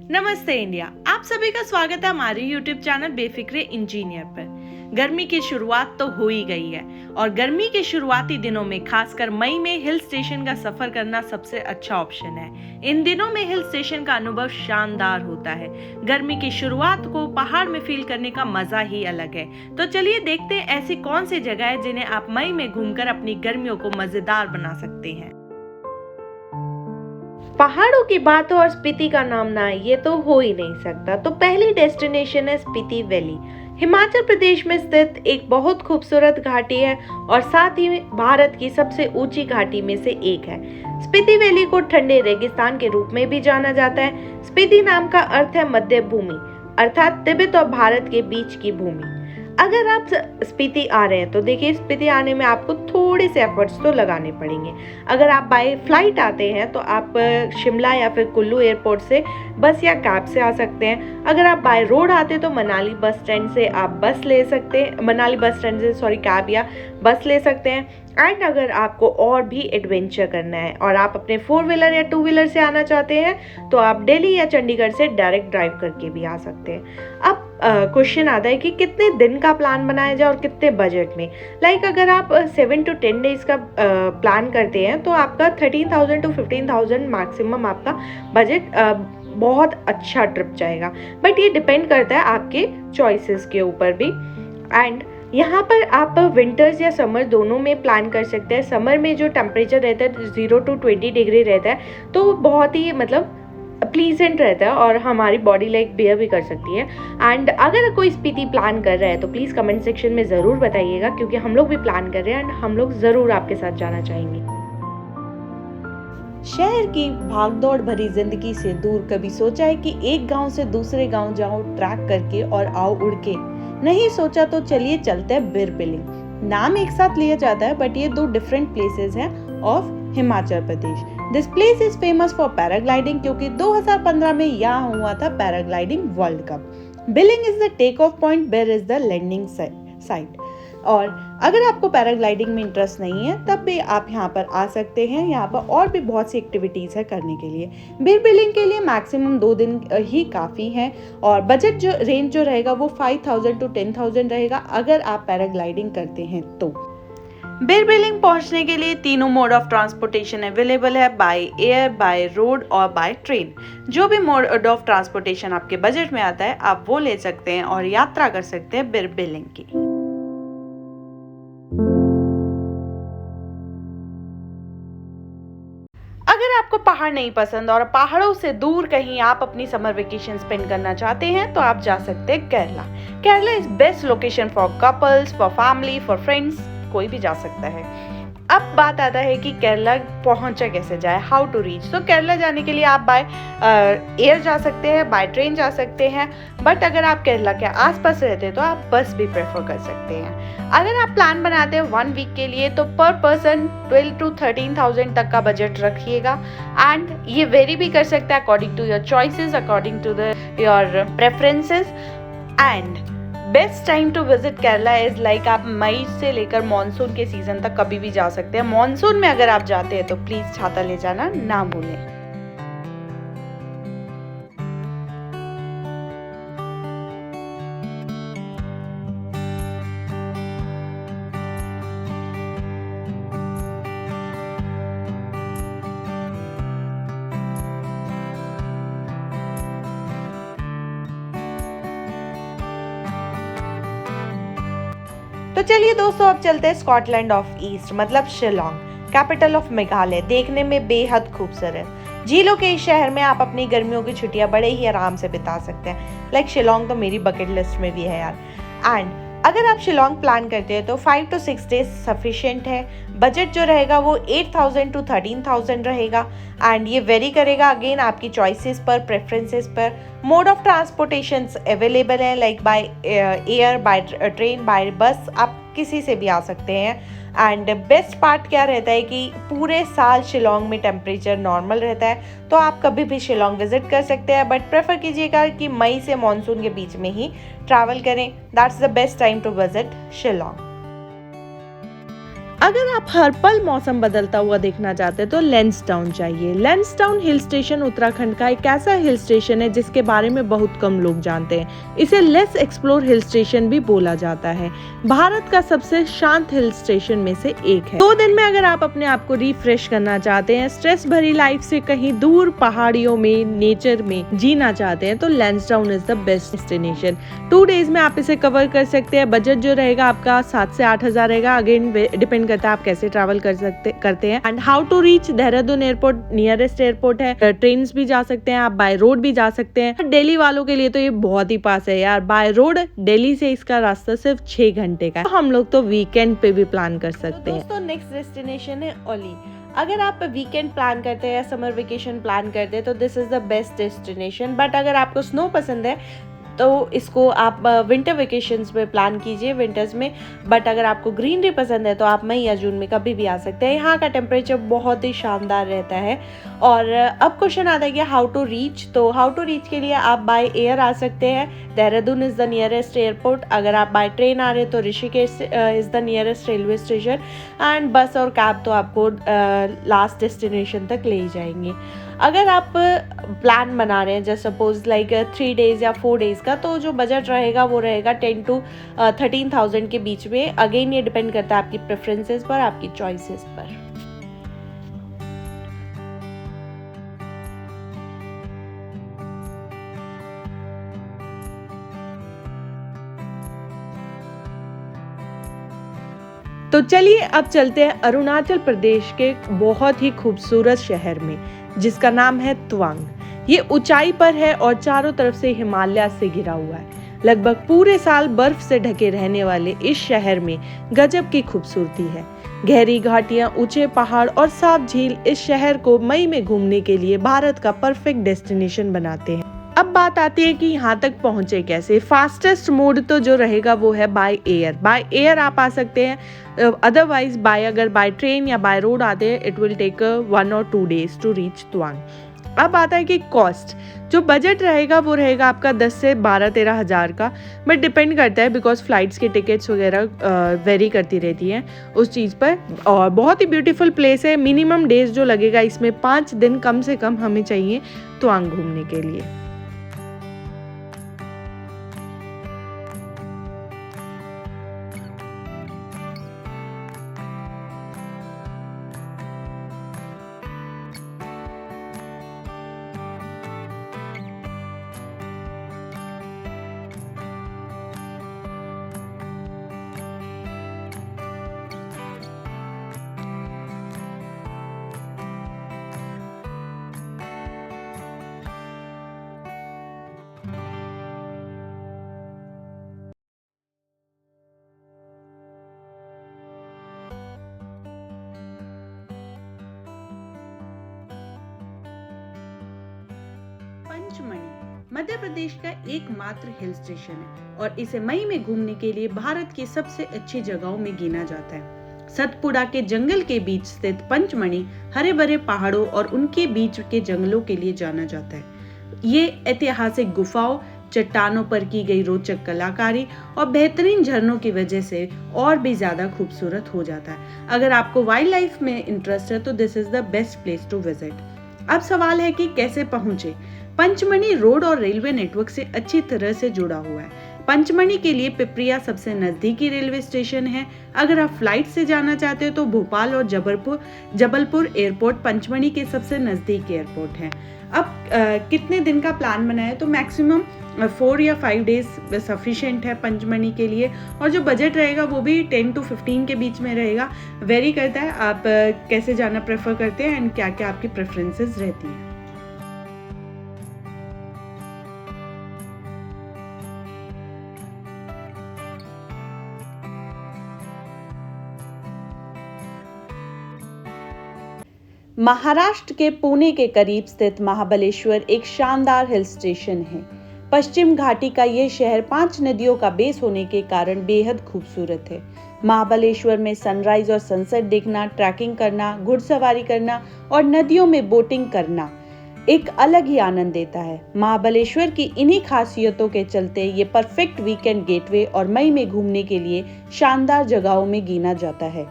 नमस्ते इंडिया। आप सभी का स्वागत है हमारे YouTube चैनल बेफिक्रे इंजीनियर पर। गर्मी की शुरुआत तो हो ही गई है और गर्मी के शुरुआती दिनों में खासकर मई में हिल स्टेशन का सफर करना सबसे अच्छा ऑप्शन है। इन दिनों में हिल स्टेशन का अनुभव शानदार होता है। गर्मी की शुरुआत को पहाड़ में फील करने का मजा ही अलग है। तो चलिए देखते हैं ऐसी कौन सी जगह है जिन्हें आप मई में घूमकर अपनी गर्मियों को मजेदार बना सकते हैं। पहाड़ों की बात हो और स्पीति का नाम ना आए ये तो हो ही नहीं सकता। तो पहली डेस्टिनेशन है स्पीति वैली। हिमाचल प्रदेश में स्थित एक बहुत खूबसूरत घाटी है और साथ ही भारत की सबसे ऊंची घाटी में से एक है। स्पीति वैली को ठंडे रेगिस्तान के रूप में भी जाना जाता है। स्पीति नाम का अर्थ है मध्य भूमि, अर्थात तिब्बत और भारत के बीच की भूमि। अगर आप स्पीति आ रहे हैं तो देखिए, स्पीति आने में आपको थोड़े से एफर्ट्स तो लगाने पड़ेंगे। अगर आप बाय फ्लाइट आते हैं तो आप शिमला या फिर कुल्लू एयरपोर्ट से बस या कैब से आ सकते हैं। अगर आप बाय रोड आते हैं तो मनाली बस स्टैंड से आप बस ले सकते हैं, कैब या बस ले सकते हैं। एंड अगर आपको और भी एडवेंचर करना है और आप अपने 4 व्हीलर या 2 व्हीलर से आना चाहते हैं तो आप दिल्ली या चंडीगढ़ से डायरेक्ट ड्राइव करके भी आ सकते हैं। अब क्वेश्चन आता है कि कितने दिन का प्लान बनाया जाए और कितने बजट में। अगर आप 7 to 10 डेज का प्लान करते हैं तो आपका 13,000 to 15,000 मैक्सिमम आपका बजट बहुत अच्छा ट्रिप जाएगा। बट ये डिपेंड करता है आपके चॉइसेस के ऊपर भी। एंड यहाँ पर आप विंटर्स या समर दोनों में प्लान कर सकते हैं। समर में जो टेम्परेचर रहता है 0 to 20 डिग्री रहता है तो बहुत ही प्लीजेंट रहता है और हमारी बॉडी बियर भी कर सकती है। एंड अगर कोई स्पीति प्लान कर रहा है तो प्लीज़ कमेंट सेक्शन में ज़रूर बताइएगा, क्योंकि हम लोग भी प्लान कर रहे हैं एंड हम लोग ज़रूर आपके साथ जाना चाहेंगे। शहर की भागदौड़ भरी जिंदगी से दूर कभी सोचा है कि एक गांव से दूसरे गांव जाओ ट्रैक करके और आओ उड़ के? नहीं सोचा तो चलिए चलते हैं बीर बिलिंग। नाम एक साथ लिया जाता है बट ये 2 डिफरेंट प्लेसेस हैं of Himachal Pradesh. This place is famous for paragliding, क्योंकि 2015 में यहाँ हुआ था paragliding world cup. Billing is the take off point, Bir is the landing site. और अगर आपको पैराग्लाइडिंग में इंटरेस्ट नहीं है तब भी आप यहाँ पर आ सकते हैं। यहाँ पर और भी बहुत सी एक्टिविटीज़ है करने के लिए। बीर बिलिंग के लिए मैक्सिमम 2 दिन ही काफ़ी हैं और बजट जो रेंज जो रहेगा वो 5,000 to 10,000 रहेगा अगर आप पैराग्लाइडिंग करते हैं तो। बीर बिलिंग पहुंचने के लिए तीनों मोड ऑफ ट्रांसपोर्टेशन अवेलेबल है, बाय एयर, बाय रोड और बाय ट्रेन। जो भी मोड ऑफ ट्रांसपोर्टेशन आपके बजट में आता है आप वो ले सकते हैं और यात्रा कर सकते हैं बीर बिलिंग की। अगर आपको पहाड़ नहीं पसंद और पहाड़ों से दूर कहीं आप अपनी समर वेकेशन स्पेंड करना चाहते हैं तो आप जा सकते हैं Kerala. Kerala is best location for couples, for family, for friends, कोई भी जा सकता है। अब बात आता है कि केरला पहुंचा कैसे जाए, हाउ टू रीच। तो केरला जाने के लिए आप बाय एयर जा सकते हैं, बाय ट्रेन जा सकते हैं। बट अगर आप केरला के आसपास रहते हैं तो आप बस भी प्रेफर कर सकते हैं। अगर आप प्लान बनाते हैं 1 वीक के लिए तो पर पर्सन 12 to 13,000 तक का बजट रखिएगा। एंड ये वेरी भी कर सकता है according to your choices, according to your preferences. And best time to visit Kerala is आप मई से लेकर मानसून के सीजन तक कभी भी जा सकते हैं। मानसून में अगर आप जाते हैं तो प्लीज छाता ले जाना ना भूलें। तो चलिए दोस्तों, अब चलते हैं स्कॉटलैंड ऑफ ईस्ट मतलब शिलोंग, कैपिटल ऑफ मेघालय। देखने में बेहद खूबसूरत झीलों के इस शहर में आप अपनी गर्मियों की छुट्टियां बड़े ही आराम से बिता सकते हैं। शिलोंग तो मेरी बकेट लिस्ट में भी है यार। एंड अगर आप शिलोंग प्लान करते हैं तो 5 to 6 डेज सफिशिएंट है। बजट जो रहेगा वो 8,000 to 13,000 रहेगा। एंड ये वेरी करेगा अगेन आपकी चॉइसेस पर, प्रेफरेंसेस पर। मोड ऑफ ट्रांसपोर्टेशन अवेलेबल है by air, by train, by bus, आप किसी से भी आ सकते हैं। एंड बेस्ट पार्ट क्या रहता है कि पूरे साल शिलोंग में टेम्परेचर नॉर्मल रहता है, तो आप कभी भी शिलोंग विजिट कर सकते हैं। बट प्रेफर कीजिएगा कि मई से मानसून के बीच में ही ट्रैवल करें। That's the best time to visit Shillong. अगर आप हर पल मौसम बदलता हुआ देखना चाहते हैं तो लैंसडाउन चाहिए। लैंसडाउन हिल स्टेशन उत्तराखंड का एक ऐसा हिल स्टेशन है जिसके बारे में बहुत कम लोग जानते हैं। इसे लेस एक्सप्लोर हिल स्टेशन भी बोला जाता है। भारत का सबसे शांत हिल स्टेशन में से एक है। 2 दिन में अगर आप अपने आप को रिफ्रेश करना चाहते हैं, स्ट्रेस भरी लाइफ से कहीं दूर पहाड़ियों में, नेचर में जीना चाहते हैं तो Lansdowne is the best destination. 2 days में आप इसे कवर कर सकते हैं। बजट जो रहेगा आपका 7 से 8 हजार रहेगा। अगेन डिपेंड करता है आप कैसे ट्रैवल करते हैं। And how to reach Dehradun airport nearest airport है। ट्रेन भी जा सकते हैं, आप बाय रोड भी जा सकते हैं। दिल्ली वालों के लिए तो ये बहुत ही पास है यार। बाय रोड दिल्ली से इसका रास्ता सिर्फ 6 घंटे का है। हम लोग तो वीकेंड पे भी प्लान कर सकते हैं। दोस्तों नेक्स्ट डेस्टिनेशन है ओली। अगर आप वीकेंड प्लान करते हैं या समर वेकेशन प्लान करते हैं तो this is the best destination. But अगर आपको स्नो पसंद है तो इसको आप विंटर वेकेशंस में प्लान कीजिए, विंटर्स में। बट अगर आपको ग्रीनरी पसंद है तो आप मई या जून में कभी भी आ सकते हैं। यहाँ का टेम्परेचर बहुत ही शानदार रहता है। और अब क्वेश्चन आता है कि हाउ टू रीच। तो हाउ टू रीच के लिए आप बाय एयर आ सकते हैं। Dehradun is the nearest airport. अगर आप बाय ट्रेन आ रहे हैं तो Rishikesh is the nearest railway station. And बस और कैब तो आपको लास्ट डेस्टिनेशन तक ले ही जाएंगे। अगर आप प्लान बना रहे हैं जैसे सपोज लाइक 3 डेज या 4 डेज का, तो जो बजट रहेगा वो रहेगा 10 to 13,000 के बीच में। अगेन ये डिपेंड करता है आपकी प्रेफरेंसेस पर, आपकी चॉइसेस पर। तो चलिए अब चलते हैं अरुणाचल प्रदेश के बहुत ही खूबसूरत शहर में जिसका नाम है तवांग। ये ऊंचाई पर है और चारों तरफ से हिमालय से घिरा हुआ है। लगभग पूरे साल बर्फ से ढके रहने वाले इस शहर में गजब की खूबसूरती है। गहरी घाटियां, ऊंचे पहाड़ और साफ झील इस शहर को मई में घूमने के लिए भारत का परफेक्ट डेस्टिनेशन बनाते हैं। अब बात आती है कि यहाँ तक पहुँचे कैसे। फास्टेस्ट मोड तो जो रहेगा वो है बाय एयर। बाय एयर आप आ सकते हैं। अदरवाइज अगर बाय ट्रेन या बाय रोड आते हैं it will take 1 or 2 days to reach Tawang. अब आता है कि कॉस्ट। जो बजट रहेगा वो रहेगा आपका 10 से 12-13 हज़ार का। बट डिपेंड करता है बिकॉज फ्लाइट्स के टिकट्स वगैरह वेरी करती रहती हैं उस चीज़ पर। और बहुत ही ब्यूटीफुल प्लेस है। मिनिमम डेज जो लगेगा इसमें 5 दिन कम से कम हमें चाहिए तवांग घूमने के लिए। पंचमढ़ी मध्य प्रदेश का एकमात्र हिल स्टेशन है और इसे मई में घूमने के लिए भारत की सबसे अच्छी जगहों में गिना जाता है। सतपुड़ा के जंगल के बीच स्थित पंचमढ़ी हरे भरे पहाड़ों और उनके बीच के जंगलों के लिए जाना जाता है। ये ऐतिहासिक गुफाओं, चट्टानों पर की गई रोचक कलाकारी और बेहतरीन झरनों की वजह से और भी ज्यादा खूबसूरत हो जाता है। अगर आपको वाइल्ड लाइफ में इंटरेस्ट है तो this is the best place to visit. अब सवाल है कि कैसे पहुंचे। पंचमढ़ी रोड और रेलवे नेटवर्क से अच्छी तरह से जुड़ा हुआ है। पंचमढ़ी के लिए पिपरिया सबसे नजदीकी रेलवे स्टेशन है। अगर आप फ्लाइट से जाना चाहते हो तो भोपाल और जबलपुर एयरपोर्ट पंचमढ़ी के सबसे नजदीक एयरपोर्ट है। अब कितने दिन का प्लान बनाए तो मैक्सिमम 4 या 5 डेज सफिशिएंट है पंचमढ़ी के लिए। और जो बजट रहेगा वो भी 10 to 15 के बीच में रहेगा। वेरी करता है आप कैसे जाना प्रेफर करते हैं एंड क्या क्या आपकी प्रेफरेंसेस रहती है। महाराष्ट्र के पुणे के करीब स्थित महाबलेश्वर एक शानदार हिल स्टेशन है। पश्चिम घाटी का ये शहर 5 नदियों का बेस होने के कारण बेहद खूबसूरत है। महाबलेश्वर में सनराइज और सनसेट देखना, ट्रैकिंग करना, घुड़सवारी करना और नदियों में बोटिंग करना एक अलग ही आनंद देता है। महाबलेश्वर की इन्हीं खासियतों के चलते ये परफेक्ट वीकेंड गेटवे और मई में घूमने के लिए शानदार जगहों में गिना जाता है।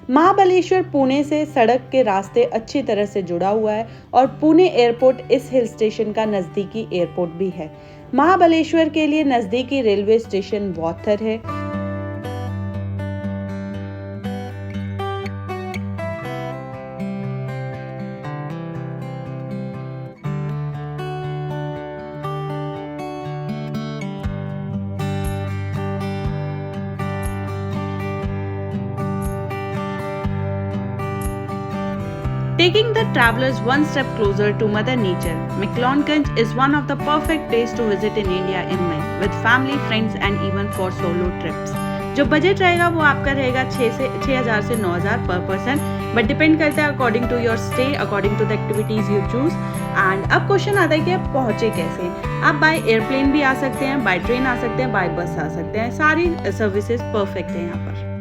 महाबलेश्वर पुणे से सड़क के रास्ते अच्छी तरह से जुड़ा हुआ है और पुणे एयरपोर्ट इस हिल स्टेशन का नज़दीकी एयरपोर्ट भी है। महाबलेश्वर के लिए नज़दीकी रेलवे स्टेशन वॉथर है। Taking the travelers one step closer to Mother Nature, McLeodganj is one of the perfect place to visit in India in May, with family, friends and even for solo trips. जो budget रहेगा वो आपका रहेगा 6,000 से 9,000 पर person, but depend करता है according to your stay, according to the activities you choose. And अब क्वेश्चन आता है कि आप पहुँचे कैसे। आप बाय एयरप्लेन भी आ सकते हैं, बाय ट्रेन आ सकते हैं, बाय बस आ सकते हैं। सारी सर्विसेज परफेक्ट है यहाँ पर।